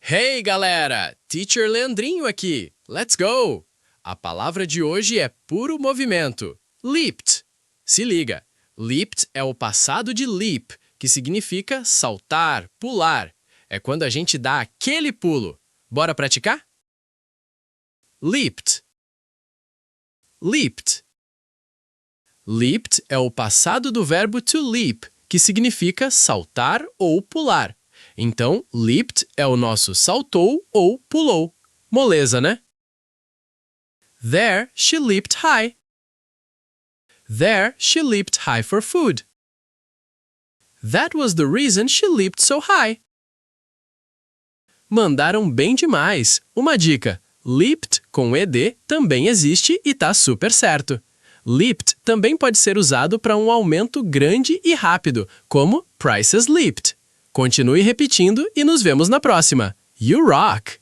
Hey, galera! Teacher Leandrinho aqui. Let's go! A palavra de hoje é puro movimento. Leapt. Se liga. Leapt é o passado de leap, que significa saltar, pular. É quando a gente dá aquele pulo. Bora praticar? Leapt. Leapt. Leapt é o passado do verbo to leap, que significa saltar ou pular. Então, leapt é o nosso saltou ou pulou. Moleza, né? There, she leaped high. There, she leaped high for food. That was the reason she leaped so high. Mandaram bem demais. Uma dica: leapt com ed também existe e tá super certo. Leapt também pode ser usado para um aumento grande e rápido, como prices leaped. Continue repetindo e nos vemos na próxima. You rock!